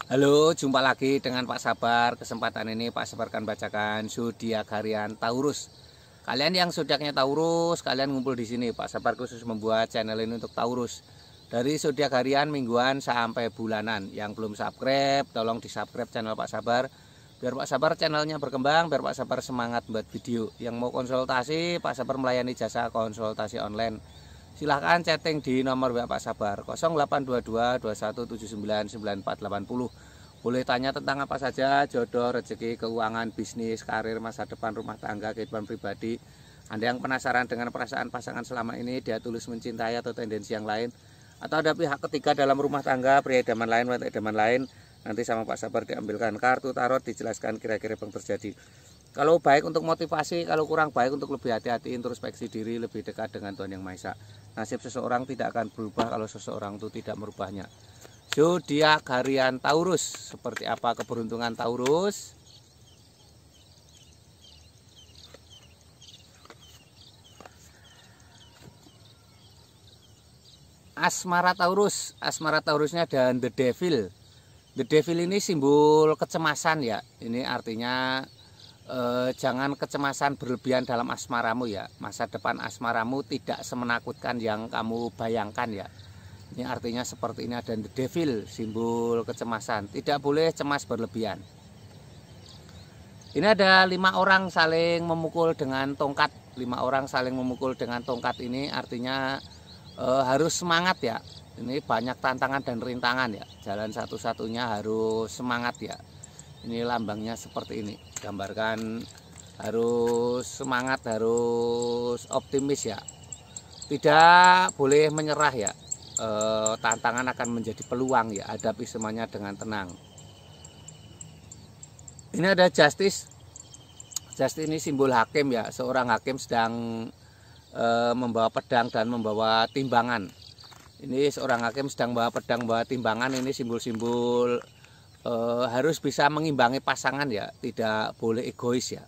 Halo, jumpa lagi dengan Pak Sabar. Kesempatan ini Pak Sabar akan bacakan zodiak harian Taurus. Kalian yang zodiaknya Taurus, kalian ngumpul di sini. Pak Sabar khusus membuat channel ini untuk Taurus. Dari zodiak harian, mingguan sampai bulanan. Yang belum subscribe, tolong di-subscribe channel Pak Sabar. Biar Pak Sabar channelnya berkembang, biar Pak Sabar semangat buat video. Yang mau konsultasi, Pak Sabar melayani jasa konsultasi online. Silahkan chatting di nomor WA Pak Sabar 0822 2179 9480. Boleh tanya tentang apa saja, jodoh, rezeki, keuangan, bisnis, karir, masa depan, rumah tangga, kehidupan pribadi. Anda yang penasaran dengan perasaan pasangan selama ini, dia tulus mencintai atau tendensi yang lain, atau ada pihak ketiga dalam rumah tangga, pria idaman lain, wanita idaman lain, nanti sama Pak Sabar diambilkan kartu tarot, dijelaskan kira-kira yang terjadi. Kalau baik untuk motivasi, kalau kurang baik untuk lebih hati-hati, introspeksi diri, lebih dekat dengan Tuhan Yang Maha Esa. Nasib seseorang tidak akan berubah kalau seseorang itu tidak merubahnya. Zodiak harian Taurus, seperti apa keberuntungan Taurus? Asmara Taurus, asmara Taurusnya dan The Devil. The Devil ini simbol kecemasan ya. Ini artinya jangan kecemasan berlebihan dalam asmaramu ya. Masa depan asmaramu tidak semenakutkan yang kamu bayangkan ya. Ini artinya seperti ini, ada The Devil, simbol kecemasan. Tidak boleh cemas berlebihan. Ini ada 5 orang saling memukul dengan tongkat. 5 orang saling memukul dengan tongkat ini artinya harus semangat ya. Ini banyak tantangan dan rintangan ya. Jalan satu-satunya harus semangat ya. Ini lambangnya seperti ini. Gambarkan harus semangat, harus optimis ya. Tidak boleh menyerah ya. Tantangan akan menjadi peluang ya. Hadapi semuanya dengan tenang. Ini ada Justice. Justice ini simbol hakim ya. Seorang hakim sedang membawa pedang dan membawa timbangan. Ini seorang hakim sedang membawa pedang, membawa timbangan. Ini simbol-simbol harus bisa mengimbangi pasangan ya, tidak boleh egois ya.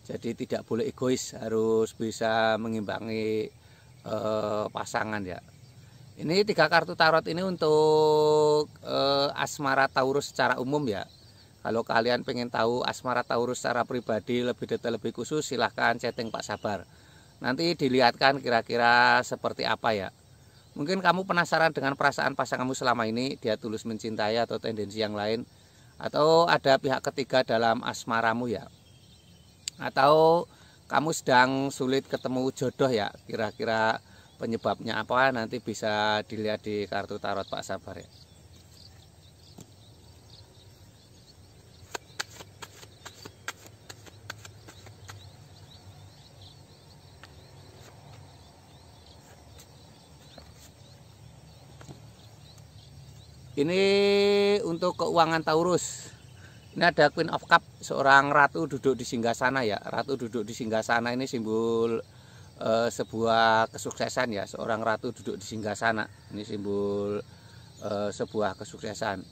Jadi tidak boleh egois, harus bisa mengimbangi pasangan ya. Ini 3 kartu tarot ini untuk asmara Taurus secara umum ya. Kalau kalian pengen tahu asmara Taurus secara pribadi lebih detail, lebih khusus, silahkan chatting Pak Sabar. Nanti dilihatkan kira-kira seperti apa ya. Mungkin kamu penasaran dengan perasaan pasanganmu selama ini, dia tulus mencintai atau tendensi yang lain, atau ada pihak ketiga dalam asmaramu ya, atau kamu sedang sulit ketemu jodoh ya, kira-kira penyebabnya apa, nanti bisa dilihat di kartu tarot Pak Sabar ya. Ini untuk keuangan Taurus. Ini ada Queen of Cup, seorang ratu duduk di singgasana ya. Ratu duduk di singgasana ini simbol sebuah kesuksesan ya. Seorang ratu duduk di singgasana. Ini simbol sebuah kesuksesan.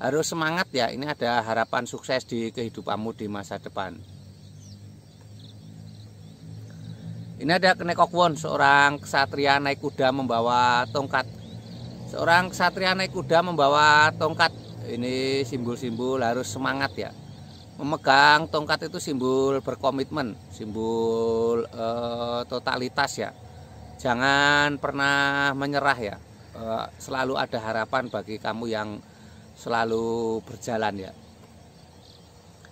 Harus semangat ya. Ini ada harapan sukses di kehidupanmu di masa depan. Ini ada Knake of Wands, seorang ksatria naik kuda membawa tongkat. Seorang ksatria naik kuda membawa tongkat. Ini simbol-simbol harus semangat ya. Memegang tongkat itu simbol berkomitmen, simbol totalitas ya. Jangan pernah menyerah ya. Selalu ada harapan bagi kamu yang selalu berjalan ya.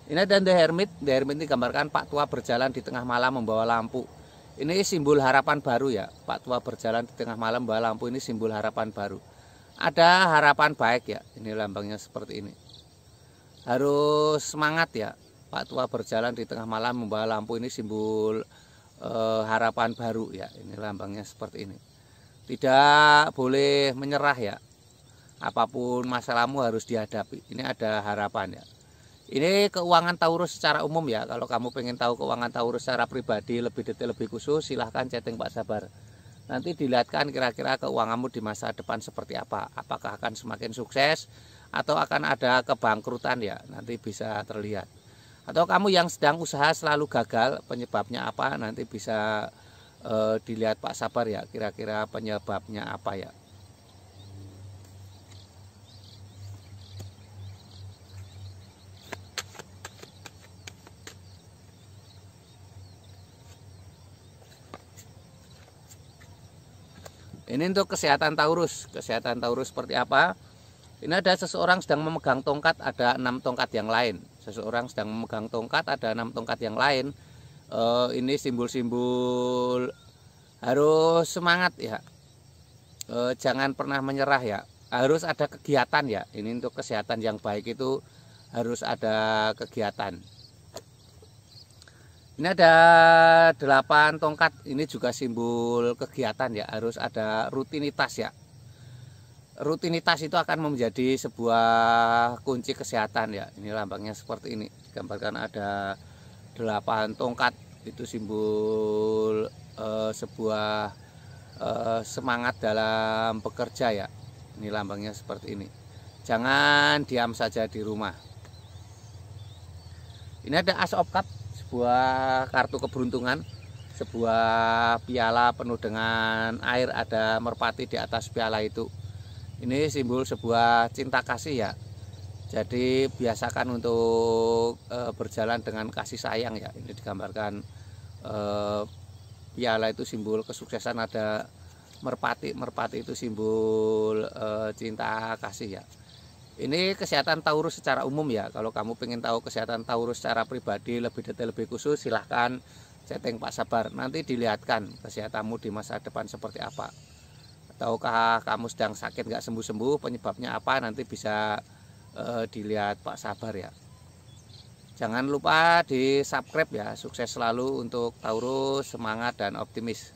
Ini ada The Hermit. The Hermit ini gambarkan Pak Tua berjalan di tengah malam membawa lampu. Ini simbol harapan baru ya. Pak Tua berjalan di tengah malam membawa lampu, ini simbol harapan baru. Ada harapan baik ya. Ini lambangnya seperti ini. Harus semangat ya. Pak Tua berjalan di tengah malam membawa lampu, ini simbol harapan baru ya. Ini lambangnya seperti ini. Tidak boleh menyerah ya. Apapun masalahmu harus dihadapi. Ini ada harapan ya. Ini keuangan Taurus secara umum ya. Kalau kamu pengen tahu keuangan Taurus secara pribadi lebih detail, lebih khusus, silahkan chatting Pak Sabar. Nanti dilihatkan kira-kira keuanganmu di masa depan seperti apa. Apakah akan semakin sukses atau akan ada kebangkrutan ya. Nanti bisa terlihat. Atau kamu yang sedang usaha selalu gagal, penyebabnya apa, nanti bisa dilihat Pak Sabar ya, kira-kira penyebabnya apa ya. Ini untuk kesehatan Taurus. Kesehatan Taurus seperti apa? Ini ada seseorang sedang memegang tongkat, ada 6 tongkat yang lain. Seseorang sedang memegang tongkat, ada 6 tongkat yang lain. Ini simbol-simbol harus semangat ya. Jangan pernah menyerah ya. Harus ada kegiatan ya. Ini untuk kesehatan yang baik itu harus ada kegiatan. Ini ada 8 tongkat, ini juga simbol kegiatan ya, harus ada rutinitas ya. Rutinitas itu akan menjadi sebuah kunci kesehatan ya. Ini lambangnya seperti ini, gambarkan ada 8 tongkat, itu simbol sebuah semangat dalam bekerja ya. Ini lambangnya seperti ini. Jangan diam saja di rumah. Ini ada Ace of Cups, sebuah kartu keberuntungan, sebuah piala penuh dengan air, ada merpati di atas piala itu. Ini simbol sebuah cinta kasih ya. Jadi biasakan untuk berjalan dengan kasih sayang ya. Ini digambarkan piala itu simbol kesuksesan, ada merpati. Merpati itu simbol cinta kasih ya. Ini kesehatan Taurus secara umum ya. Kalau kamu pengen tahu kesehatan Taurus secara pribadi lebih detail, lebih khusus, silahkan chatting Pak Sabar. Nanti dilihatkan kesehatanmu di masa depan seperti apa. Ataukah kamu sedang sakit nggak sembuh-sembuh, penyebabnya apa, nanti bisa dilihat Pak Sabar ya. Jangan lupa di subscribe ya. Sukses selalu untuk Taurus, semangat dan optimis.